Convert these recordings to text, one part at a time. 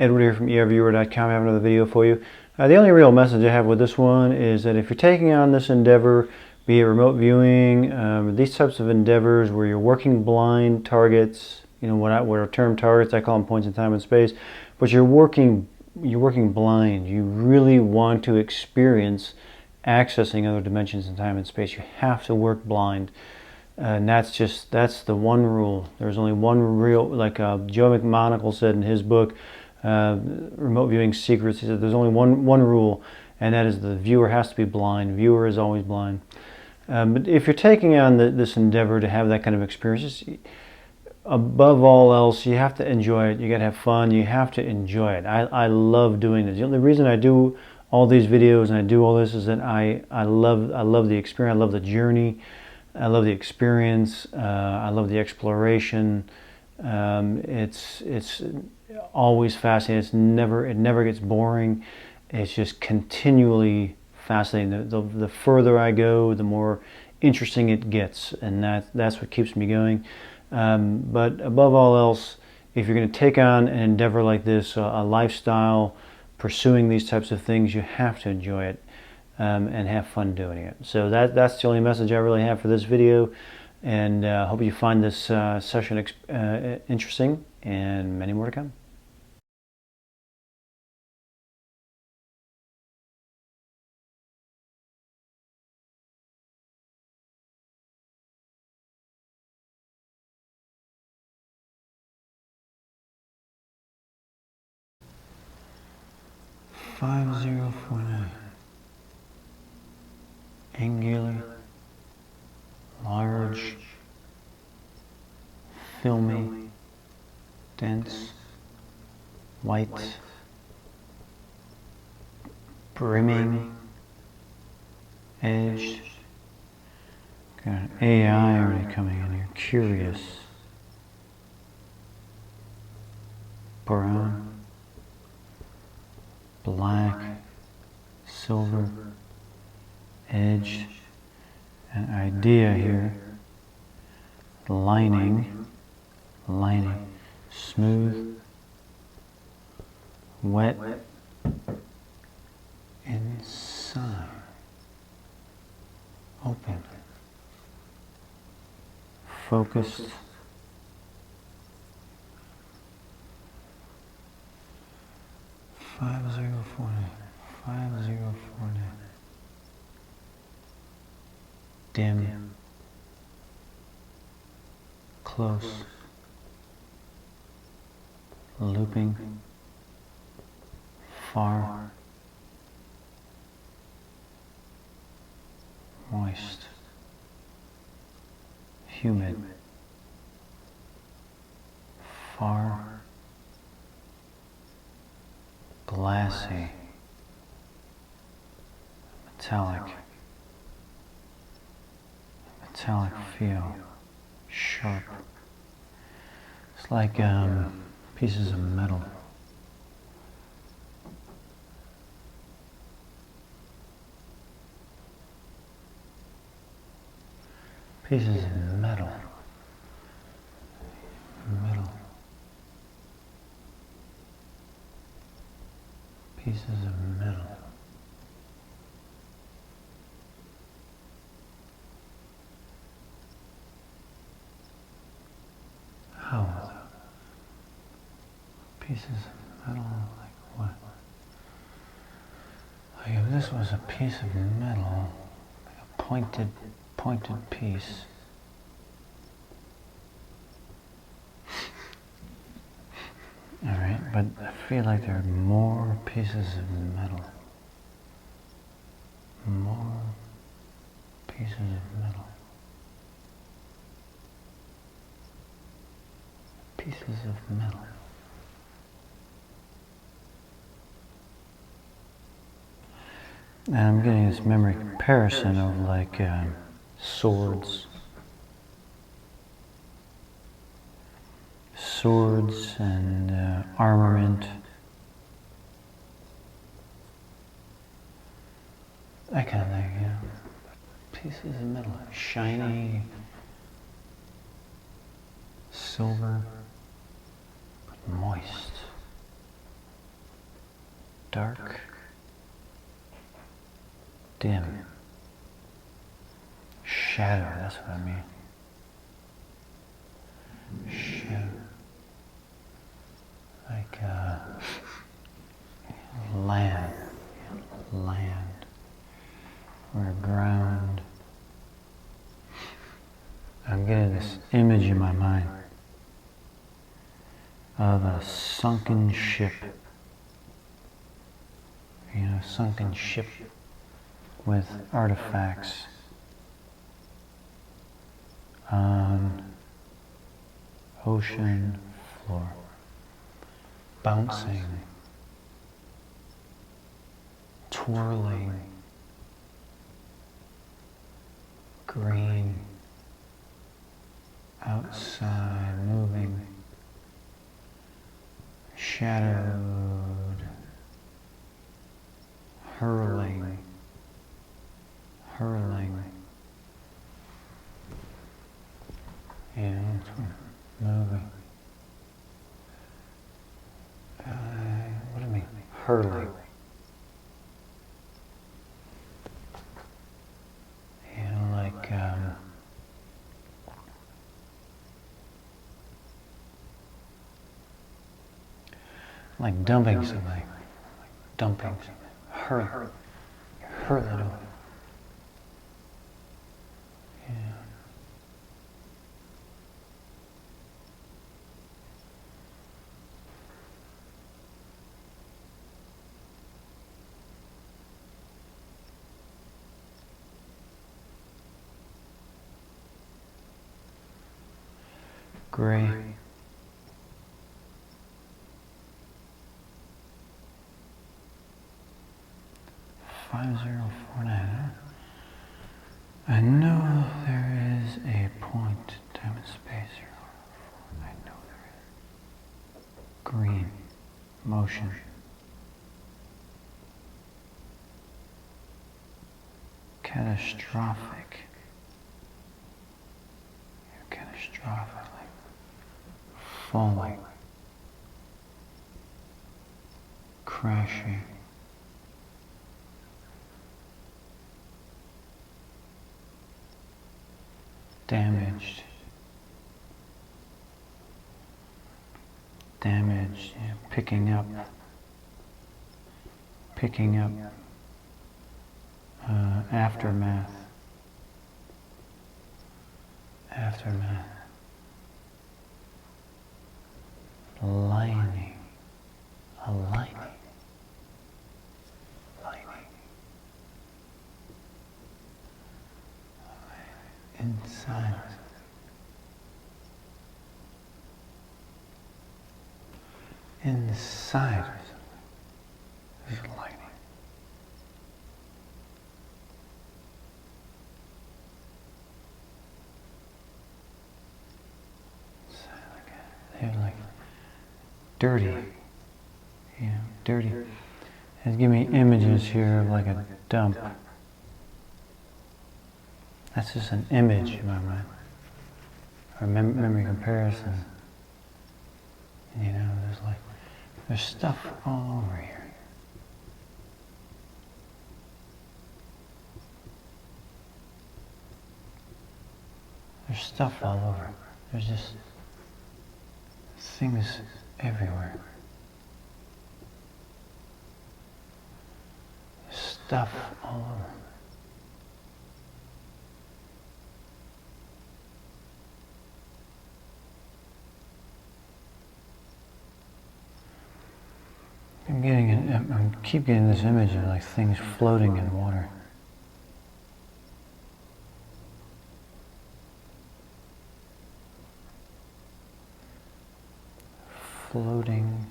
Edward here from erviewer.com. I have another video for you. The only real message I have with this one is that if you're taking on this endeavor, be it remote viewing, these types of endeavors where you're working blind targets, you know what are term targets, I call them points in time and space, but you're working blind. You really want to experience accessing other dimensions in time and space. You have to work blind. And that's the one rule. There's only one real, like Joe McMonagle said in his book, Remote Viewing Secrets. He said there's only one rule, and that is the viewer has to be blind. Viewer is always blind. But if you're taking on this endeavor to have that kind of experience, above all else, you have to enjoy it. You got to have fun. You have to enjoy it. I love doing this. The only reason I do all these videos and I do all this is that I love the experience. I love the journey. I love the experience. I love the exploration. It's always fascinating. It never gets boring. It's just continually fascinating. The further I go, the more interesting it gets, and that's what keeps me going. But above all else, if you're going to take on an endeavor like this, a lifestyle, pursuing these types of things, you have to enjoy it. And have fun doing it. So that's the only message I really have for this video, and hope you find this session interesting, and many more to come. $5049. Angular, large, filmy, dense, white, brimming, edged. Got an AI already coming in here. Curious, brown, black, silver, edge, an idea here, lining, smooth, wet, inside, open, focused, $5049. Dim, close, looping, far, moist, humid, far, glassy, metallic feel, sharp. It's like pieces of metal. Pieces of metal. Pieces of metal. How? Pieces of metal, like what? Like if this was a piece of metal, like a pointed piece. Alright, but I feel like there are more pieces of metal. More pieces of metal. Pieces of metal. And I'm getting this memory comparison of like swords. Swords and armament. That kind of thing, you know. Pieces of metal. Shiny. Silver. But moist. dark, dim, shadow, that's what I mean. Shadow. Like land, or ground. I'm getting this image in my mind of a sunken ship. You know, sunken ship with artifacts on ocean floor, bouncing, twirling, green, outside, moving, shadowed, hurling, and moving. What do I mean? Hurling. And like dumping something. Hurl it over. Yeah. Gray. I know there is a point, time and space here. I know there is. Green, motion. Catastrophic. You're catastrophic, like falling, crashing. Damaged, yeah, picking up, aftermath, lining, inside. Inside is lighting. They're like dirty. Yeah, dirty. And give me images here of like a dump. That's just an image in my mind. Or memory comparison. You know, there's stuff all over here. There's stuff all over. There's just things everywhere. Stuff all over. I keep getting this image of like things floating in water. Floating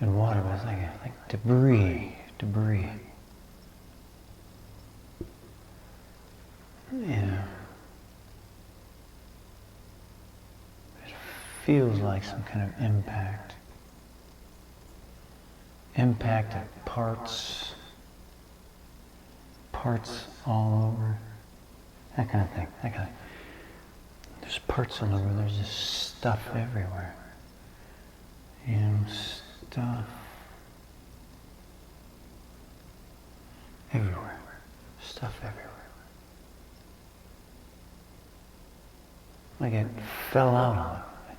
in water, but it's like debris. Yeah. Feels like some kind of impact. Impact of parts all over. That kind of thing. There's parts all over. There's just stuff everywhere. Stuff everywhere. Stuff everywhere. Like it fell out of it.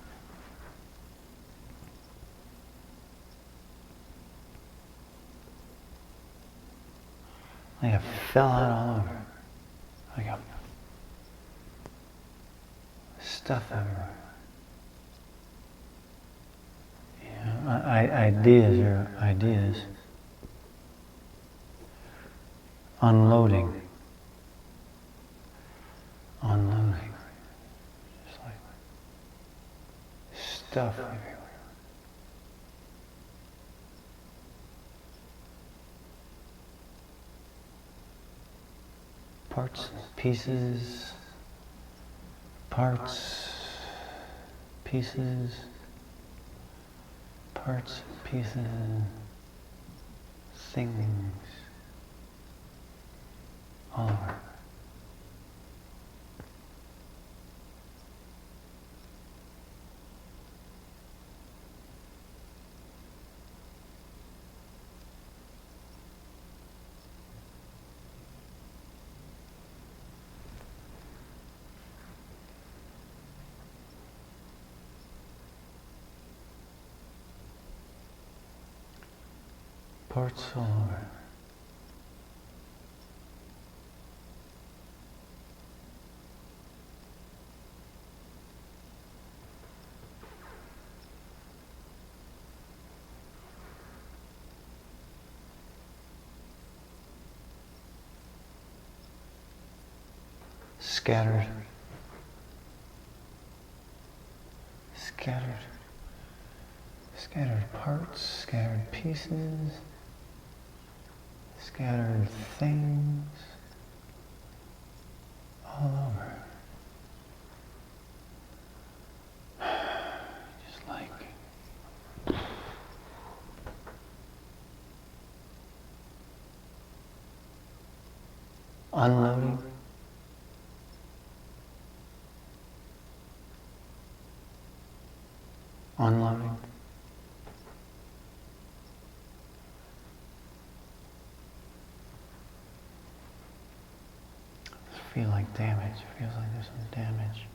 Like it fell out all over. Like a stuff everywhere. Ideas are ideas. Unloading. Unloading. Just like stuff everywhere. Parts, pieces, parts, pieces, parts, pieces, things, all over. Parts all over. Scattered. Scattered. Scattered parts, scattered pieces. Scattered things all over. Just like unloading. Unloading. Feel like damage. Feels like there's some damage.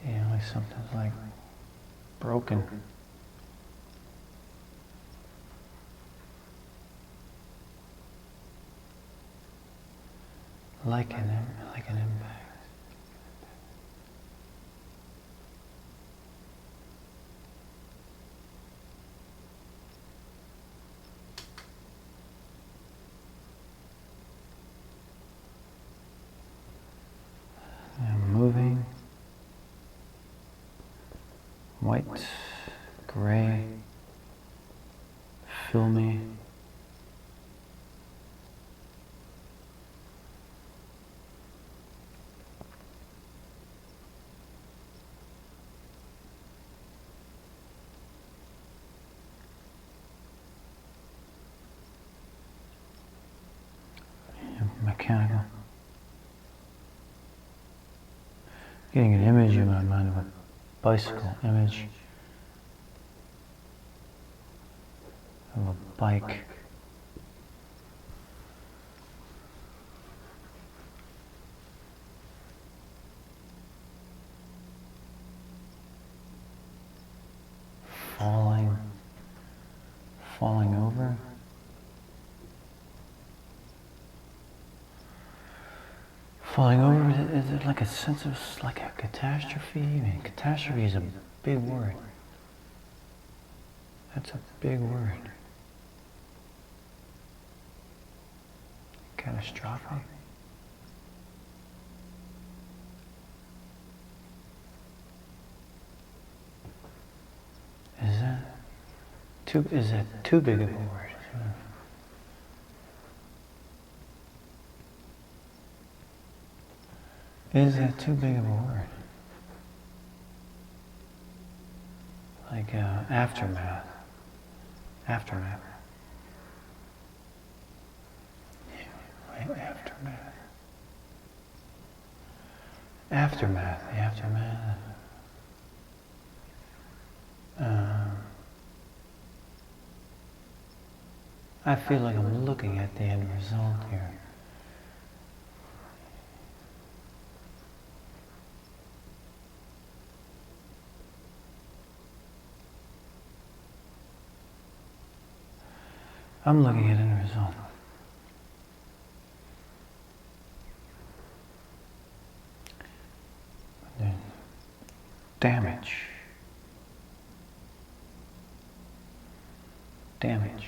Yeah, like something's like broken. Like an impact. Moving, white, gray, filmy, mechanical. Getting an image in my mind of a bicycle, image of a bike. Falling over. Falling over, is it like a sense of, like a catastrophe? I mean, catastrophe is a big word. That's a big word. Catastrophic. Is that too big of a word? Is that too big of a word? Like aftermath. Aftermath. Yeah, right, aftermath. Aftermath, the aftermath I feel like I'm looking at the end result here. I'm looking at end result. Damage. Damage.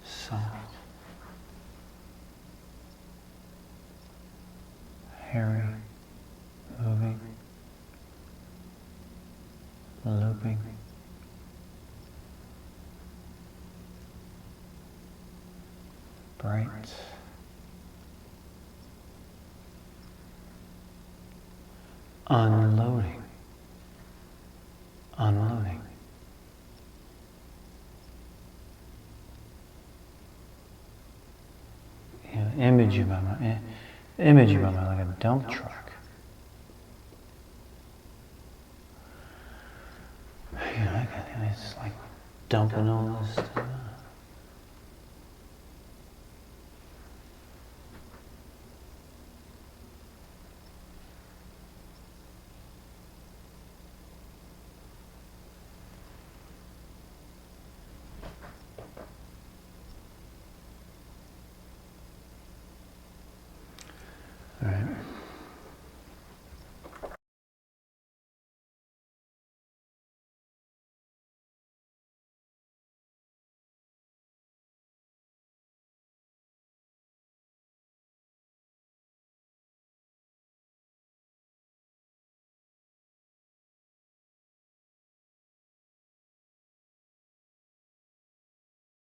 Soft. Hairy. Moving. Looping. Bright. Unloading. Unloading. Image in my mind. Image in my mind like a dump truck. It's like dumping all this stuff.